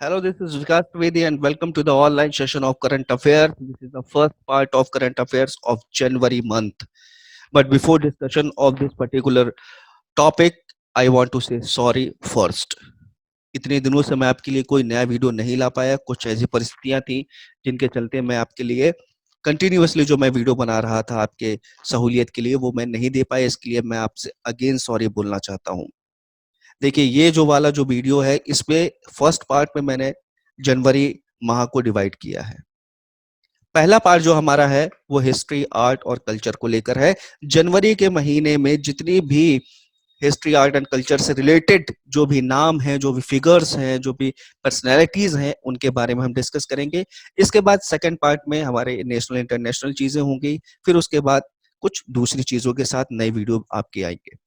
Hello, this is Vikas Trivedi and welcome to the online session of current affairs. This is the first part of current affairs of January month. But before discussion of this particular topic, I want to say sorry first. इतने दिनों से मैं आपके लिए कोई नया video नहीं ला पाया, कुछ ऐसी परिस्थितियां थी जिनके चलते मैं आपके लिए कंटिन्यूअसली जो मैं वीडियो बना रहा था आपके सहूलियत के लिए वो मैं नहीं दे पाया। इसके लिए मैं आपसे अगेन सॉरी बोलना चाहता हूँ। देखिए ये जो वाला जो वीडियो है इसमें फर्स्ट पार्ट में मैंने जनवरी माह को डिवाइड किया है। पहला पार्ट जो हमारा है वो हिस्ट्री आर्ट और कल्चर को लेकर है। जनवरी के महीने में जितनी भी हिस्ट्री आर्ट एंड कल्चर से रिलेटेड जो भी नाम हैं, जो भी फिगर्स हैं, जो भी पर्सनैलिटीज हैं, उनके बारे में हम डिस्कस करेंगे। इसके बाद सेकंड पार्ट में हमारे नेशनल इंटरनेशनल चीजें होंगी, फिर उसके बाद कुछ दूसरी चीजों के साथ नई वीडियो आपके आएंगे।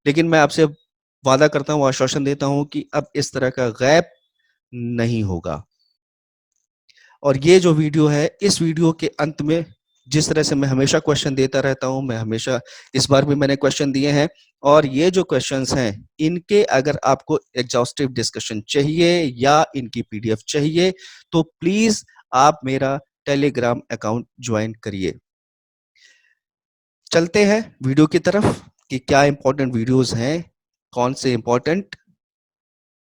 लेकिन मैं आपसे वादा करता हूँ, आश्वासन देता हूँ कि अब इस तरह का गैप नहीं होगा। और ये जो वीडियो है, इस वीडियो के अंत में जिस तरह से मैं हमेशा क्वेश्चन देता रहता हूँ, मैं हमेशा इस बार भी मैंने क्वेश्चन दिए हैं। और ये जो क्वेश्चंस हैं, इनके अगर आपको एग्जॉस्टिव डिस्कशन चाहिए या इनकी पीडीएफ चाहिए तो प्लीज आप मेरा टेलीग्राम अकाउंट ज्वाइन करिए। चलते हैं वीडियो की तरफ कि क्या इंपॉर्टेंट वीडियोस हैं, कौन से इंपॉर्टेंट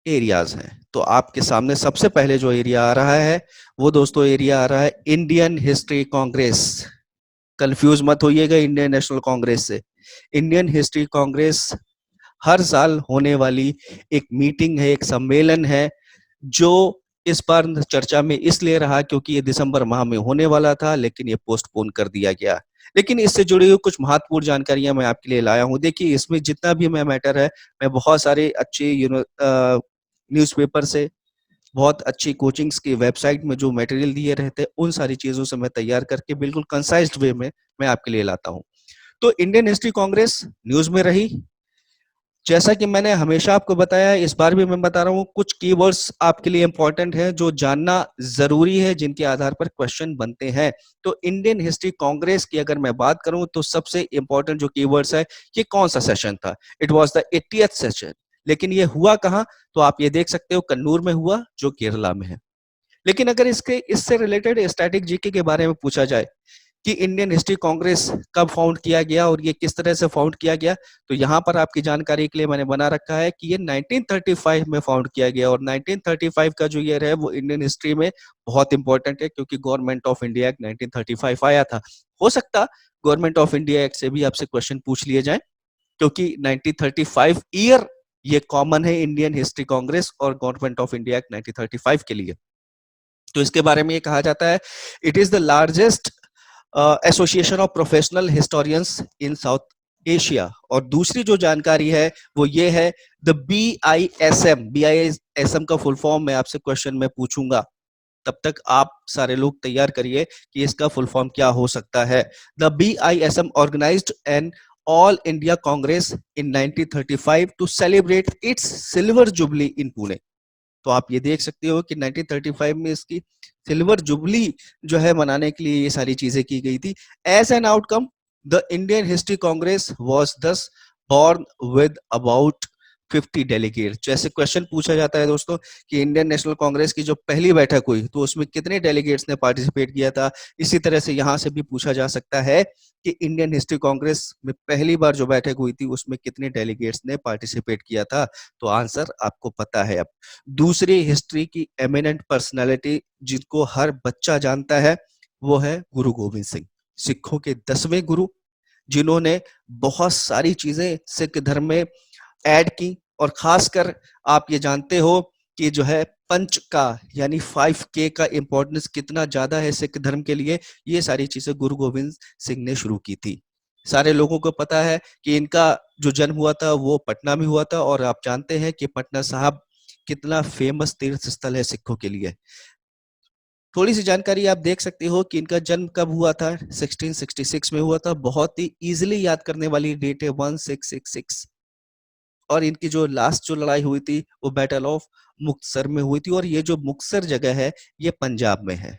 एरियाज हैं। तो आपके सामने सबसे पहले जो एरिया आ रहा है वो दोस्तों एरिया आ रहा है इंडियन हिस्ट्री कांग्रेस। कंफ्यूज मत होइएगा इंडियन नेशनल कांग्रेस से। इंडियन हिस्ट्री कांग्रेस हर साल होने वाली एक मीटिंग है, एक सम्मेलन है जो इस बार चर्चा में इसलिए रहा क्योंकि ये दिसंबर माह में होने वाला था, लेकिन ये पोस्टपोन कर दिया गया। लेकिन इससे जुड़ी हुई कुछ महत्वपूर्ण जानकारियां मैं आपके लिए लाया हूं। देखिए इसमें जितना भी मैं मैटर है, मैं बहुत सारे अच्छे न्यूज़पेपर से, बहुत अच्छी कोचिंग्स की वेबसाइट में जो मटेरियल दिए रहते हैं उन सारी चीजों से मैं तैयार करके बिल्कुल कंसाइज्ड वे में मैं आपके लिए लाता हूं। तो इंडियन हिस्ट्री कांग्रेस न्यूज में रही। जैसा कि मैंने हमेशा आपको बताया, इस बार भी मैं बता रहा हूँ, कुछ कीवर्ड्स आपके लिए इंपॉर्टेंट हैं जो जानना जरूरी है, जिनके आधार पर क्वेश्चन बनते हैं। तो इंडियन हिस्ट्री कांग्रेस की अगर मैं बात करूं तो सबसे इंपॉर्टेंट जो कीवर्ड्स है, ये कौन सा सेशन था? It was the 80th session. लेकिन ये हुआ कहाँ? तो आप ये देख सकते हो, कन्नूर में हुआ जो केरला में है। लेकिन अगर इसके इससे रिलेटेड स्टैटिक जीके के बारे में पूछा जाए कि इंडियन हिस्ट्री कांग्रेस कब फाउंड किया गया और ये किस तरह से फाउंड किया गया, तो यहाँ पर आपकी जानकारी के लिए मैंने बना रखा है कि ये 1935 में फाउंड किया गया। और 1935 का जो ईयर है वो इंडियन हिस्ट्री में बहुत इंपॉर्टेंट है क्योंकि गवर्नमेंट ऑफ इंडिया एक्ट 1935 आया था। हो सकता गवर्नमेंट ऑफ इंडिया एक्ट से भी आपसे क्वेश्चन पूछ लिए जाए क्योंकि 1935 ईयर ये कॉमन है इंडियन हिस्ट्री कांग्रेस और गवर्नमेंट ऑफ इंडिया एक्ट 1935 के लिए। तो इसके बारे में ये कहा जाता है, it is the largest association of professional historians in south Asia. और दूसरी जो जानकारी है वो ये है द BISM। BISM का फुल फॉर्म मैं आपसे क्वेश्चन में पूछूंगा, तब तक आप सारे लोग तैयार करिए कि इसका फुल फॉर्म क्या हो सकता है। The BISM organised an all India congress in 1935 to celebrate its silver jubilee in Pune. तो आप ये देख सकते हो कि 1935 में इसकी सिल्वर जुबली जो है मनाने के लिए ये सारी चीजें की गई थी। As an outcome the Indian History Congress was thus born with about 50 delegate. जैसे क्वेश्चन पूछा जाता है दोस्तों कि इंडियन नेशनल कांग्रेस की जो पहली बैठक हुई तो उसमें कितने डेलीगेट्स ने पार्टिसिपेट किया था, इसी तरह से यहाँ से भी पूछा जा सकता है कि इंडियन हिस्ट्री कांग्रेस में पहली बार जो बैठक हुई थी उसमें कितने डेलीगेट्स ने पार्टिसिपेट किया था। तो आंसर आपको पता है। अब दूसरी हिस्ट्री की एमिनेंट पर्सनालिटी जिनको हर बच्चा जानता है वो है गुरु गोविंद सिंह, सिखों के 10वें गुरु, जिन्होंने बहुत सारी चीजें सिख धर्म में ऐड की। और खासकर आप ये जानते हो कि जो है पंच का यानी 5K का इंपॉर्टेंस कितना ज्यादा है सिख धर्म के लिए, ये सारी चीजें गुरु गोविंद सिंह ने शुरू की थी। सारे लोगों को पता है कि इनका जो जन्म हुआ था वो पटना में हुआ था, और आप जानते हैं कि पटना साहब कितना फेमस तीर्थ स्थल है सिखों के लिए। थोड़ी सी जानकारी आप देख सकते हो कि इनका जन्म कब हुआ था, 1666 में हुआ था। बहुत ही इजीली याद करने वाली डेट है 1666। और इनकी जो लास्ट जो लड़ाई हुई थी वो बैटल ऑफ मुक्तसर में हुई थी, और ये जो मुक्तसर जगह है ये पंजाब में है।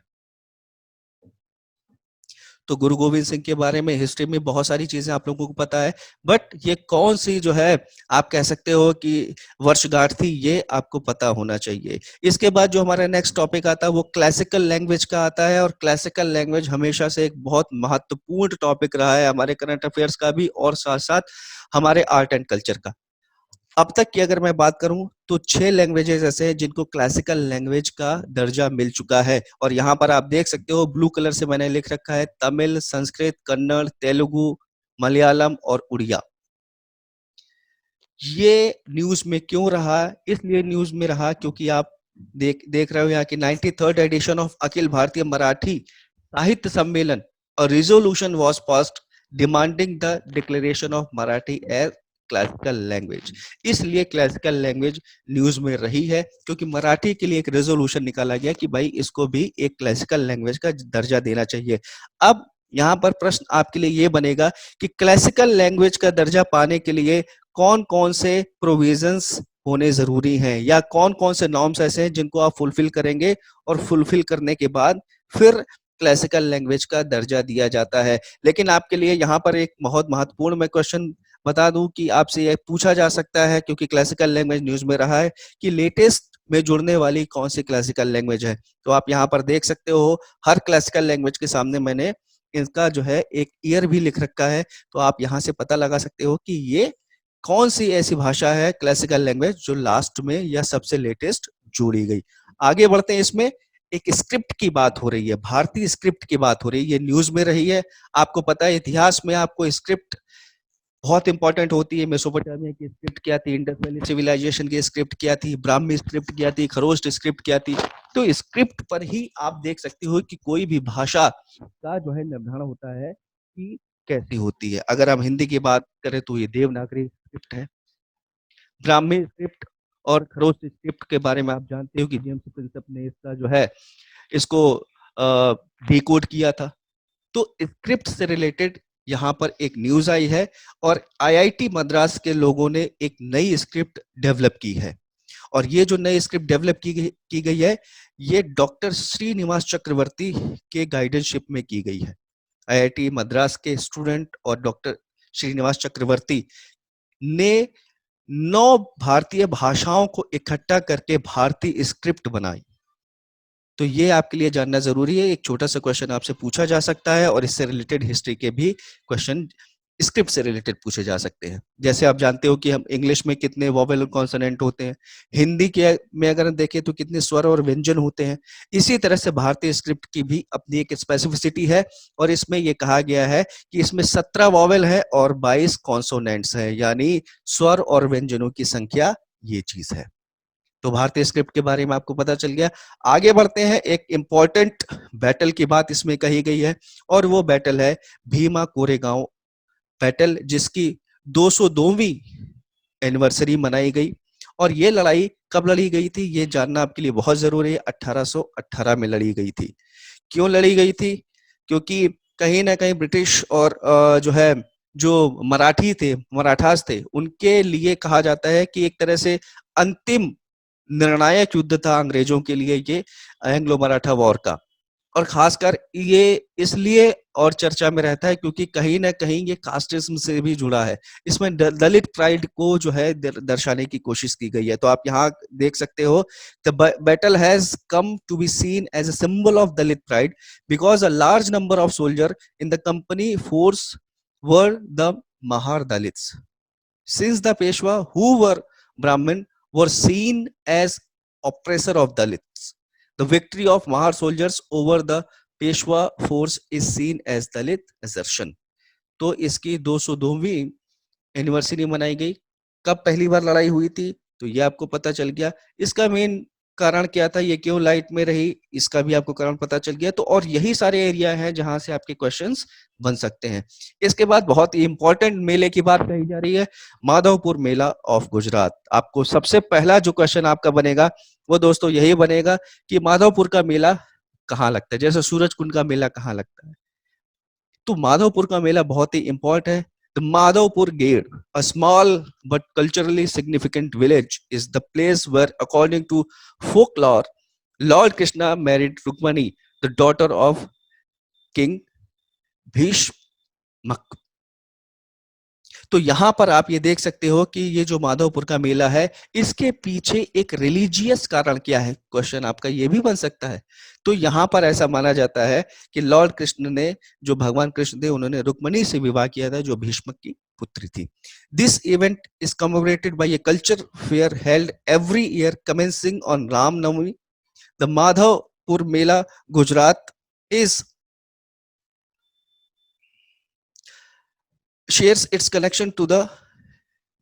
तो गुरु गोविंद सिंह के बारे में हिस्ट्री में बहुत सारी चीजें आप लोगों को पता है, बट ये कौन सी जो है आप कह सकते हो कि वर्षगांठ थी, ये आपको पता होना चाहिए। इसके बाद जो हमारा नेक्स्ट टॉपिक आता है वो क्लासिकल लैंग्वेज का आता है, और क्लासिकल लैंग्वेज हमेशा से एक बहुत महत्वपूर्ण टॉपिक रहा है हमारे करंट अफेयर्स का भी, और साथ साथ हमारे आर्ट एंड कल्चर का। अब तक की अगर मैं बात करूं तो 6 लैंग्वेजेस ऐसे हैं जिनको क्लासिकल लैंग्वेज का दर्जा मिल चुका है, और यहाँ पर आप देख सकते हो ब्लू कलर से मैंने लिख रखा है तमिल, संस्कृत, कन्नड़, तेलुगु, मलयालम और उड़िया। ये न्यूज में क्यों रहा? इसलिए न्यूज में रहा क्योंकि आप देख रहे हो यहाँ की 93rd addition of Akhil Bharatiya Marathi साहित्य सम्मेलन, और resolution was passed demanding the declaration of Marathi as classical language. इसलिए क्लासिकल लैंग्वेज न्यूज में रही है क्योंकि मराठी के लिए एक रेजोल्यूशन निकाला गया कि भाई इसको भी एक क्लासिकल लैंग्वेज का दर्जा देना चाहिए। अब यहाँ पर प्रश्न आपके लिए ये बनेगा कि क्लासिकल लैंग्वेज का दर्जा पाने के लिए कौन कौन से प्रोविजंस होने जरूरी हैं, या कौन कौन से नॉर्म्स ऐसे हैं जिनको आप फुलफिल करेंगे, और फुलफिल करने के बाद फिर क्लासिकल लैंग्वेज का दर्जा दिया जाता है। लेकिन आपके लिए यहाँ पर एक बहुत महत्वपूर्ण मैं क्वेश्चन बता दूं कि आपसे यह पूछा जा सकता है, क्योंकि क्लासिकल लैंग्वेज न्यूज में रहा है, कि लेटेस्ट में जुड़ने वाली कौन सी क्लासिकल लैंग्वेज है। तो आप यहाँ पर देख सकते हो हर क्लासिकल लैंग्वेज के सामने मैंने इसका जो है एक ईयर भी लिख रखा है, तो आप यहाँ से पता लगा सकते हो कि ये कौन सी ऐसी भाषा है क्लासिकल लैंग्वेज जो लास्ट में या सबसे लेटेस्ट जोड़ी गई। आगे बढ़ते हैं, इसमें एक स्क्रिप्ट की बात हो रही है, भारतीय स्क्रिप्ट की बात हो रही है, ये न्यूज में रही है। आपको पता है इतिहास में आपको स्क्रिप्ट बहुत इंपॉर्टेंट होती है। मेसोपोटामिया की स्क्रिप्ट क्या थी, इंडस वैली सिविलाइजेशन की स्क्रिप्ट क्या थी, ब्राह्मी स्क्रिप्ट क्या थी, खरोष्ट स्क्रिप्ट क्या थी। तो स्क्रिप्ट पर ही आप देख सकते हो कि कोई भी भाषा का जो है निर्धारण होता है कि कैसी होती है। अगर हम हिंदी की बात करें तो ये देवनागरी स्क्रिप्ट है। ब्राह्मी स्क्रिप्ट और खरोष्ट स्क्रिप्ट के बारे में आप जानते हो कि जेम्स प्रिंसेप ने इसका जो है इसको डिकोड किया था। तो स्क्रिप्ट से रिलेटेड यहाँ पर एक न्यूज आई है, और आईआईटी मद्रास के लोगों ने एक नई स्क्रिप्ट डेवलप की है, और ये जो नई स्क्रिप्ट डेवलप की गई है ये डॉक्टर श्रीनिवास चक्रवर्ती के गाइडेंसशिप में की गई है। आईआईटी मद्रास के स्टूडेंट और डॉक्टर श्रीनिवास चक्रवर्ती ने 9 भारतीय भाषाओं को इकट्ठा करके भारतीय स्क्रिप्ट बनाई। तो ये आपके लिए जानना जरूरी है। एक छोटा सा क्वेश्चन आपसे पूछा जा सकता है, और इससे रिलेटेड हिस्ट्री के भी क्वेश्चन स्क्रिप्ट से रिलेटेड पूछे जा सकते हैं। जैसे आप जानते हो कि हम इंग्लिश में कितने वोवेल और कॉन्सोनेंट होते हैं, हिंदी के में अगर देखें तो कितने स्वर और व्यंजन होते हैं। इसी तरह से भारतीय स्क्रिप्ट की भी अपनी एक स्पेसिफिसिटी है, और इसमें यह कहा गया है कि इसमें 17 वोवेल है और 22 कॉन्सोनेंट्स है, यानी स्वर और व्यंजनों की संख्या ये चीज है। तो भारतीय स्क्रिप्ट के बारे में आपको पता चल गया। आगे बढ़ते हैं, एक इंपॉर्टेंट बैटल की बात इसमें कही गई है, और वो बैटल है भीमा कोरेगांव बैटल, जिसकी 202वीं एनिवर्सरी मनाई गई। और ये लड़ाई कब लड़ी गई थी ये जानना आपके लिए बहुत जरूरी है। 1818 में लड़ी गई थी। क्यों लड़ी गई थी? क्योंकि कहीं ना कहीं ब्रिटिश और जो है जो मराठी थे, मराठास थे, उनके लिए कहा जाता है कि एक तरह से अंतिम निर्णायक युद्ध था अंग्रेजों के लिए ये एंग्लो मराठा वॉर का। और खासकर ये इसलिए और चर्चा में रहता है क्योंकि कहीं ना कहीं ये कास्टिज्म से भी जुड़ा है। इसमें दलित प्राइड को जो है दर्शाने की कोशिश की गई है। तो आप यहाँ देख सकते हो, the battle has come to be seen as a symbol of Dalit pride because a large number of soldier in the company force were the Mahar Dalits, since the Peshwa, who were Brahmin, were seen as oppressor of Dalits. The victory of Mahar soldiers over the Peshwa force is seen as Dalit assertion. तो इसकी 202वीं anniversary मनाई गई। कब पहली बार लड़ाई हुई थी तो ये आपको पता चल गया। इसका मेन कारण क्या था, ये क्यों लाइट में रही, इसका भी आपको कारण पता चल गया। तो और यही सारे एरिया हैं जहां से आपके क्वेश्चंस बन सकते हैं। इसके बाद बहुत ही इंपॉर्टेंट मेले की बात कही जा रही है, माधवपुर मेला ऑफ गुजरात। आपको सबसे पहला जो क्वेश्चन आपका बनेगा वो दोस्तों यही बनेगा कि माधवपुर का मेला कहाँ लगता है, जैसे सूरज कुंड का मेला कहाँ लगता है। तो माधवपुर का मेला बहुत ही इंपॉर्टेंट है। The Madhavpur gate, a small but culturally significant village, is the place where, according to folklore, Lord Krishna married Rukmani, the daughter of King Bhishmak. तो यहां पर आप ये देख सकते हो कि ये जो माधवपुर का मेला है, इसके पीछे एक रिलीजियस कारण क्या है, क्वेश्चन आपका ये भी बन सकता है। तो यहां पर ऐसा माना जाता है कि लॉर्ड कृष्ण ने, जो भगवान कृष्ण थे, उन्होंने रुक्मणी से विवाह किया था, जो भीष्मक की पुत्री थी। This event is commemorated by a culture fair held every year commencing on Ramnavami. The Madhavpur Mela Gujarat is shares its connection to the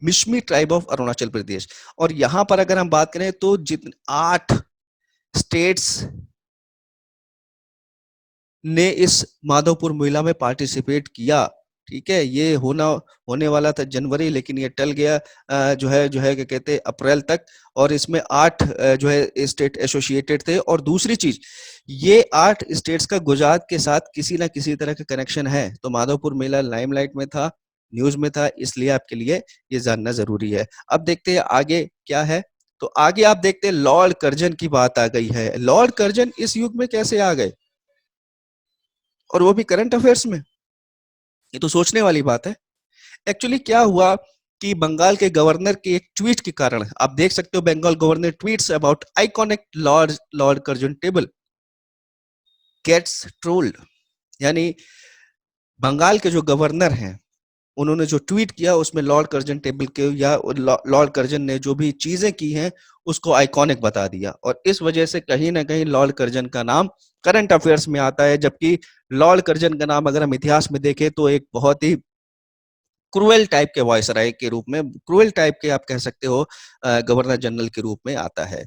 Mishmi tribe of Arunachal Pradesh. और यहां पर अगर हम बात करें तो जितने 8 स्टेट्स ने इस माधवपुर मेला में पार्टिसिपेट किया। ठीक है, ये होने वाला था जनवरी, लेकिन ये टल गया जो है क्या कहते हैं अप्रैल तक। और इसमें 8 जो है स्टेट एसोसिएटेड थे। और दूसरी चीज, ये 8 स्टेट्स का गुजरात के साथ किसी ना किसी तरह का कनेक्शन है। तो माधवपुर मेला लाइमलाइट में था, न्यूज में था, इसलिए आपके लिए ये जानना जरूरी है। अब देखते हैं आगे क्या है। तो आगे आप देखते हैं लॉर्ड कर्जन की बात आ गई है। लॉर्ड कर्जन इस युग में कैसे आ गए, और वो भी करंट अफेयर्स में? ये तो सोचने वाली बात है। एक्चुअली क्या हुआ कि बंगाल के गवर्नर के एक ट्वीट के कारण, आप देख सकते हो Bengal governor tweets about iconic Lord Curzon table gets trolled. यानी बंगाल के जो गवर्नर हैं, उन्होंने जो ट्वीट किया उसमें लॉर्ड कर्जन टेबल के या लॉर्ड कर्जन ने जो भी चीजें की हैं उसको आइकॉनिक बता दिया। और इस वजह से कहीं ना कहीं लॉर्ड कर्जन का नाम करंट अफेयर्स में आता है। जबकि लॉर्ड कर्जन का नाम अगर हम इतिहास में देखें तो एक बहुत ही क्रूएल टाइप के वायसराय के रूप में, क्रूएल टाइप के आप कह सकते हो गवर्नर जनरल के रूप में आता है।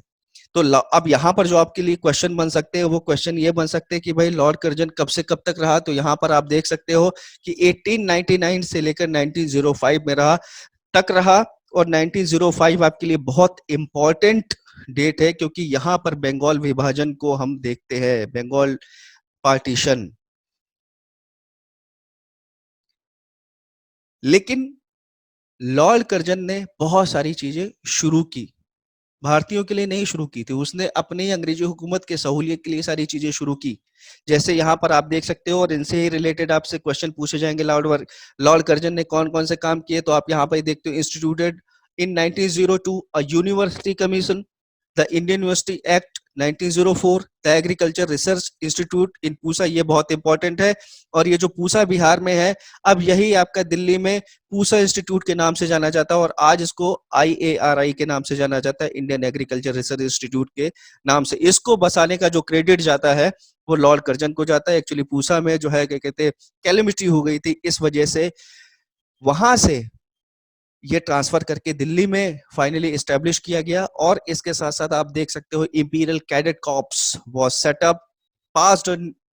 तो अब यहाँ पर जो आपके लिए क्वेश्चन बन सकते हैं वो क्वेश्चन ये बन सकते हैं कि भाई लॉर्ड कर्जन कब से कब तक रहा। तो यहाँ पर आप देख सकते हो कि 1899 से लेकर 1905 में रहा। और 1905 आपके लिए बहुत इंपॉर्टेंट डेट है, क्योंकि यहाँ पर बंगाल विभाजन को हम देखते हैं, बंगाल पार्टीशन। लेकिन लॉर्ड कर्जन ने बहुत सारी चीजें शुरू की, भारतीयों के लिए नहीं शुरू की थी उसने, अपनी अंग्रेजी हुकूमत के सहूलियत के लिए सारी चीजें शुरू की। जैसे यहाँ पर आप देख सकते हो, और इनसे ही रिलेटेड आपसे क्वेश्चन पूछे जाएंगे, लॉर्ड कर्जन ने कौन कौन से काम किए। तो आप यहाँ पर देखते हो, instituted in 1902 a university commission, the Indian university act 1904, the agriculture research institute इन पूसा, ये बहुत इंपॉर्टेंट है। और ये जो पूसा बिहार में है, अब यही आपका दिल्ली में पूसा इंस्टीट्यूट के नाम से जाना जाता है, और आज इसको IARI के नाम से जाना जाता है, इंडियन एग्रीकल्चर रिसर्च इंस्टीट्यूट के नाम से। इसको बसाने का जो क्रेडिट जाता है वो लॉर्ड कर्जन को जाता है। एक्चुअली पूसा में जो है क्या कहते हैं कैलेमिटी हो गई थी, इस वजह से वहां से ये ट्रांसफर करके दिल्ली में फाइनली एस्टेब्लिश किया गया। और इसके साथ साथ आप देख सकते हो imperial cadet corps was set up, passed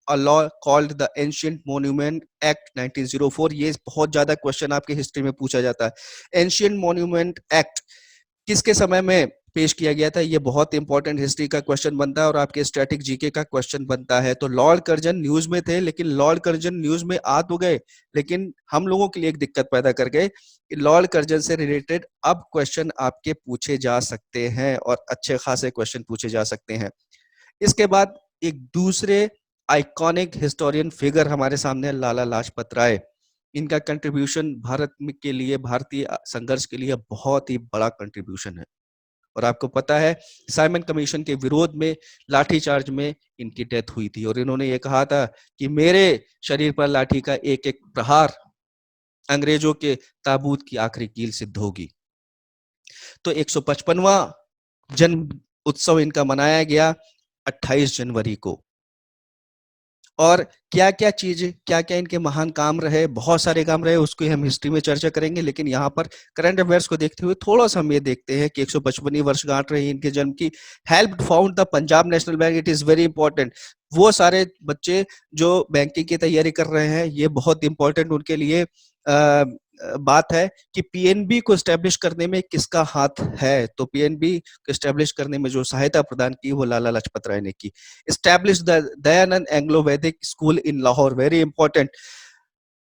a law called the ancient monument act 1904। ये बहुत ज्यादा क्वेश्चन आपके हिस्ट्री में पूछा जाता है। एंशिएंट मॉन्यूमेंट एक्ट किसके समय में पेश किया गया था, ये बहुत इंपॉर्टेंट हिस्ट्री का क्वेश्चन बनता है और आपके स्टैटिक जीके का क्वेश्चन बनता है। तो लॉर्ड कर्जन न्यूज में थे, लेकिन लॉर्ड कर्जन न्यूज में आ तो गए, लेकिन हम लोगों के लिए एक दिक्कत पैदा कर गए कि लॉर्ड कर्जन से रिलेटेड अब क्वेश्चन आपके पूछे जा सकते हैं, और अच्छे खासे क्वेश्चन पूछे जा सकते हैं। इसके बाद एक दूसरे आइकॉनिक हिस्टोरियन फिगर हमारे सामने है, लाला लाजपत राय। इनका कंट्रीब्यूशन भारत के लिए, भारतीय संघर्ष के लिए बहुत ही बड़ा कंट्रीब्यूशन है। और आपको पता है साइमन कमीशन के विरोध में लाठीचार्ज में इनकी डेथ हुई थी, और इन्होंने ये कहा था कि मेरे शरीर पर लाठी का एक एक प्रहार अंग्रेजों के ताबूत की आखिरी कील सिद्ध होगी। तो 155वां जन्म उत्सव इनका मनाया गया 28 जनवरी को। और क्या क्या चीजें, क्या क्या इनके महान काम रहे, बहुत सारे काम रहे, उसको हम हिस्ट्री में चर्चा करेंगे। लेकिन यहाँ पर करंट अफेयर्स को देखते हुए थोड़ा सा हम ये देखते हैं कि 155वीं वर्षगांठ रही इनके जन्म की। Help found the Punjab national bank, it is very important. वो सारे बच्चे जो बैंकिंग की तैयारी कर रहे हैं, ये बहुत इंपॉर्टेंट उनके लिए बात है कि पीएनबी को स्टैब्लिश करने में किसका हाथ है। तो पीएनबी को स्टैब्लिश करने में जो सहायता प्रदान की वो लाला लाजपत राय ने की। स्टैब्लिश द दयानंद एंग्लो वैदिक school in Lahore, very important.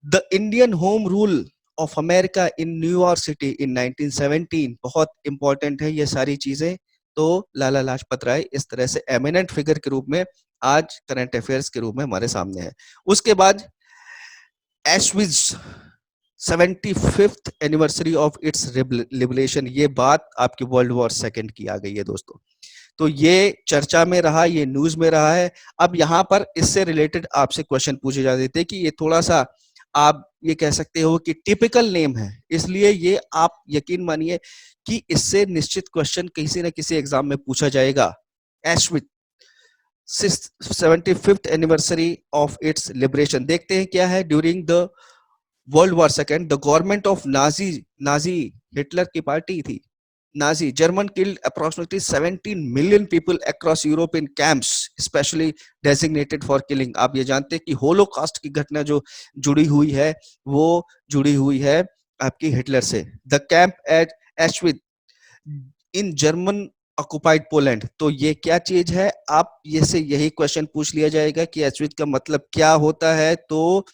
The Indian home rule of America in New York city in 1917, बहुत इंपॉर्टेंट है ये सारी चीजें। तो लाला लाजपत राय इस तरह से एमिनेंट फिगर के रूप में आज करंट अफेयर्स के रूप में हमारे सामने है। उसके बाद एशविज 75th anniversary of its liberation, ये बात आपकी वर्ल्ड वॉर सेकेंड की आ गई है दोस्तों। तो ये चर्चा में रहा, ये न्यूज में रहा है। अब यहाँ पर इससे रिलेटेड आपसे क्वेश्चन पूछे जाते थे कि ये थोड़ा सा आप ये कह सकते हो कि टिपिकल नेम है, इसलिए ये आप यकीन मानिए कि इससे निश्चित क्वेश्चन किसी न किसी एग्जाम में पूछा जाएगा। एशविज 75th anniversary of its liberation, देखते हैं क्या है। During the world war second the government of Nazi Nazi Hitler की पार्टी थी, Nazi German killed approximately 17 million people across Europe in camps specially designated for killing. आप ये जानते हैं कि होलोकॉस्ट की घटना जो जुड़ी हुई है वो जुड़ी हुई है आपकी हिटलर से। द कैंप एट एशविज इन जर्मन ऑक्युपाइड पोलैंड, तो ये क्या चीज है, आप ये से यही क्वेश्चन पूछ लिया जाएगा कि एशविज का मतलब क्या होता है। तो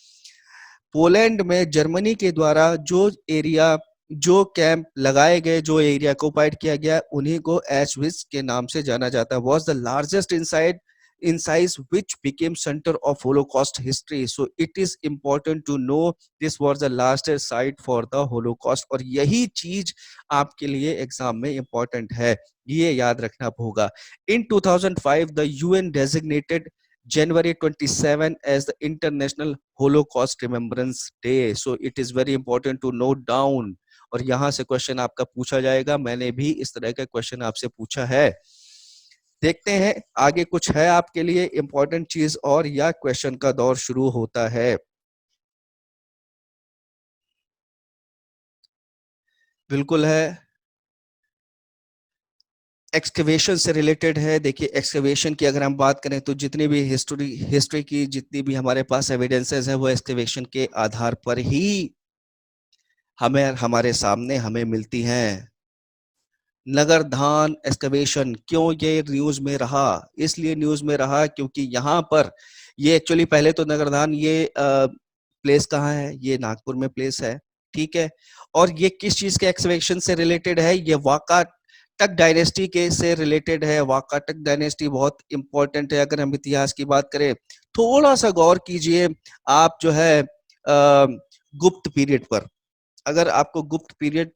पोलैंड में जर्मनी के द्वारा जो एरिया, जो कैंप लगाए गए, जो एरिया ऑक्युपाइड किया गया, उन्हीं को एशविज के नाम से जाना जाता है। Was the largest inside in size which became center of holocaust history, so it is important to know this was the largest site for the holocaust, और यही चीज आपके लिए एग्जाम में इंपॉर्टेंट है, ये याद रखना होगा। in 2005 the UN designated January 27 as the International Holocaust Remembrance Day, so it is very important to note down, और यहां से क्वेश्चन आपका पूछा जाएगा। मैंने भी इस तरह का क्वेश्चन आपसे पूछा है। देखते हैं आगे कुछ है आपके लिए इंपॉर्टेंट चीज और, या क्वेश्चन का दौर शुरू होता है। बिल्कुल है, एक्सकवेशन से रिलेटेड है। देखिए एक्सकवेशन की अगर हम बात करें तो जितनी भी हिस्ट्री की जितनी भी हमारे पास एविडेंसेस है वो एक्सकवेशन के आधार पर ही हमें हमारे सामने हमें मिलती हैं। नगरधान एक्सकवेशन क्यों ये न्यूज में रहा, इसलिए न्यूज में रहा क्योंकि यहाँ पर ये एक्चुअली पहले तो नगरधान ये प्लेस कहाँ है, ये नागपुर में प्लेस है, ठीक है। और ये किस चीज के एक्सकवेशन से रिलेटेड है, ये वाकाटक डायनेस्टी के से रिलेटेड है। वाकाटक डायनेस्टी बहुत इंपॉर्टेंट है अगर हम इतिहास की बात करें। थोड़ा सा गौर कीजिए आप जो है गुप्त पीरियड पर, अगर आपको गुप्त पीरियड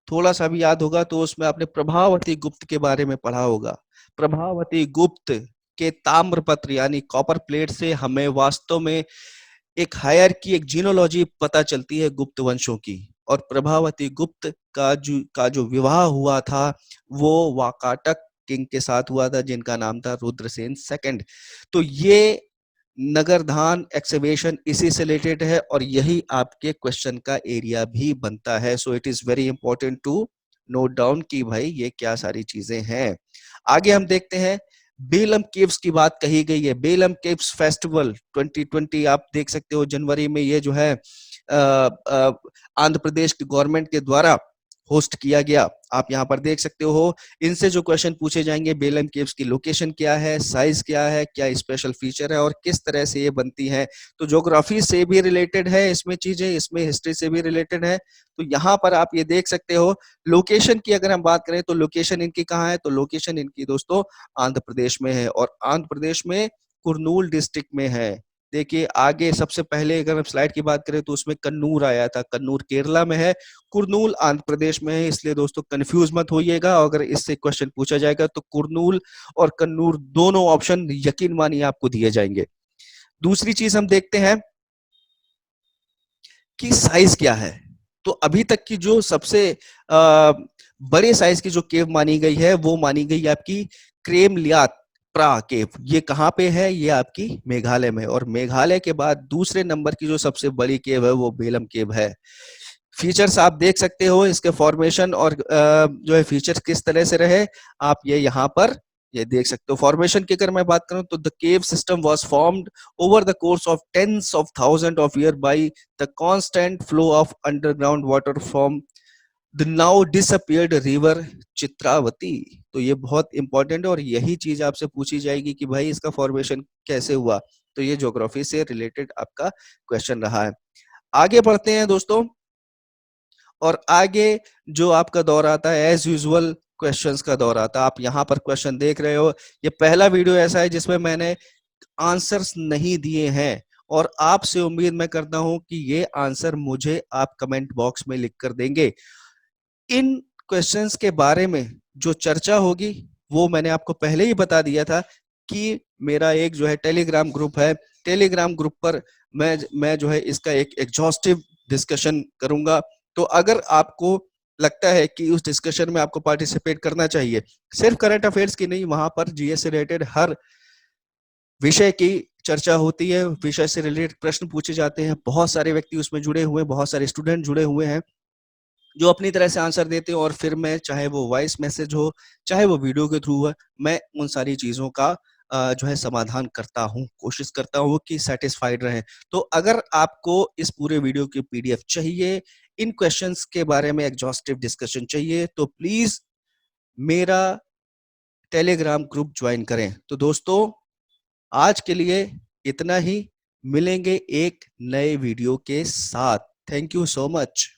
थोड़ा सा भी याद होगा तो उसमें आपने प्रभावती गुप्त के बारे में पढ़ा होगा। प्रभावती गुप्त के ताम्रपत्र यानी कॉपर प्लेट से हमें वास्तव में एक हायर की एक जीनोलॉजी पता चलती है गुप्त वंशों की। और प्रभावती गुप्त का जो विवाह हुआ था वो वाकाटक किंग के साथ हुआ था जिनका नाम था रुद्रसेन सेकंड। तो ये नगरधान एक्सकवेशन इसी से रिलेटेड है और यही आपके क्वेश्चन का एरिया भी बनता है। So it is very important to note down कि भाई ये क्या सारी चीजें हैं। आगे हम देखते हैं, बेलम केव्स की बात कही गई है। बेलम केव्स फेस्टिवल 2020 आप देख सकते हो जनवरी में ये जो है आंध्र प्रदेश की गवर्नमेंट के द्वारा होस्ट किया गया। आप यहाँ पर देख सकते हो इनसे जो क्वेश्चन पूछे जाएंगे, बेलम केव्स की लोकेशन क्या है, साइज क्या है, क्या स्पेशल फीचर है और किस तरह से ये बनती है। तो ज्योग्राफी से भी रिलेटेड है इसमें चीजें, इसमें हिस्ट्री से भी रिलेटेड है। तो यहाँ पर आप ये देख सकते हो लोकेशन की अगर हम बात करें तो लोकेशन इनकी कहाँ है, तो लोकेशन इनकी दोस्तों आंध्र प्रदेश में है और आंध्र प्रदेश में कुर्नूल डिस्ट्रिक्ट में है। देखिए आगे सबसे पहले अगर हम स्लाइड की बात करें तो उसमें कन्नूर आया था, कन्नूर केरला में है, कुर्नूल आंध्र प्रदेश में है, इसलिए दोस्तों कंफ्यूज मत होइएगा। अगर इससे क्वेश्चन पूछा जाएगा तो कुर्नूल और कन्नूर दोनों ऑप्शन यकीन मानिए आपको दिए जाएंगे। दूसरी चीज हम देखते हैं कि साइज क्या है। तो अभी तक की जो सबसे बड़े साइज की जो केव मानी गई है वो मानी गई आपकी क्रेमलियात प्रा केव। ये कहाँ पे है, ये आपकी मेघालय में। और मेघालय के बाद दूसरे नंबर की जो सबसे बड़ी केव है वो बेलम केव है। फीचर्स आप देख सकते हो इसके फॉर्मेशन और जो है फीचर्स किस तरह से रहे आप ये यहाँ पर ये देख सकते हो। फॉर्मेशन की अगर मैं बात करूं तो the cave system was formed over the course of tens of thousand of year by the constant flow of underground water from the now disappeared river Chitravati. तो ये बहुत इंपॉर्टेंट है और यही चीज आपसे पूछी जाएगी कि भाई इसका फॉर्मेशन कैसे हुआ। तो ये ज्योग्राफी से रिलेटेड आपका क्वेश्चन रहा है। आगे बढ़ते हैं दोस्तों, और आगे जो आपका दौर आता है एज यूजुअल क्वेश्चंस का दौर आता है। आप यहाँ पर क्वेश्चन देख रहे हो, ये पहला वीडियो ऐसा है जिसमें मैंने आंसर्स नहीं दिए हैं और आपसे उम्मीद मैं करता हूं कि ये आंसर मुझे आप कमेंट बॉक्स में लिख कर देंगे। इन क्वेश्चंस के बारे में जो चर्चा होगी वो मैंने आपको पहले ही बता दिया था कि मेरा एक जो है टेलीग्राम ग्रुप है। टेलीग्राम ग्रुप पर मैं जो है इसका एक एग्जॉस्टिव डिस्कशन करूंगा। तो अगर आपको लगता है कि उस डिस्कशन में आपको पार्टिसिपेट करना चाहिए, सिर्फ करंट अफेयर्स की नहीं, वहां पर जीएस से रिलेटेड हर विषय की चर्चा होती है, विषय से रिलेटेड प्रश्न पूछे जाते हैं, बहुत सारे व्यक्ति उसमें जुड़े हुए हैं, बहुत सारे स्टूडेंट जुड़े हुए हैं जो अपनी तरह से आंसर देते हैं, और फिर मैं चाहे वो वॉइस मैसेज हो चाहे वो वीडियो के थ्रू है, मैं उन सारी चीजों का जो है समाधान करता हूँ, कोशिश करता हूँ कि सेटिस्फाइड रहे। तो अगर आपको इस पूरे वीडियो की पीडीएफ चाहिए, इन क्वेश्चंस के बारे में एग्जॉस्टिव डिस्कशन चाहिए, तो प्लीज मेरा टेलीग्राम ग्रुप ज्वाइन करें। तो दोस्तों आज के लिए इतना ही, मिलेंगे एक नए वीडियो के साथ। Thank you so much.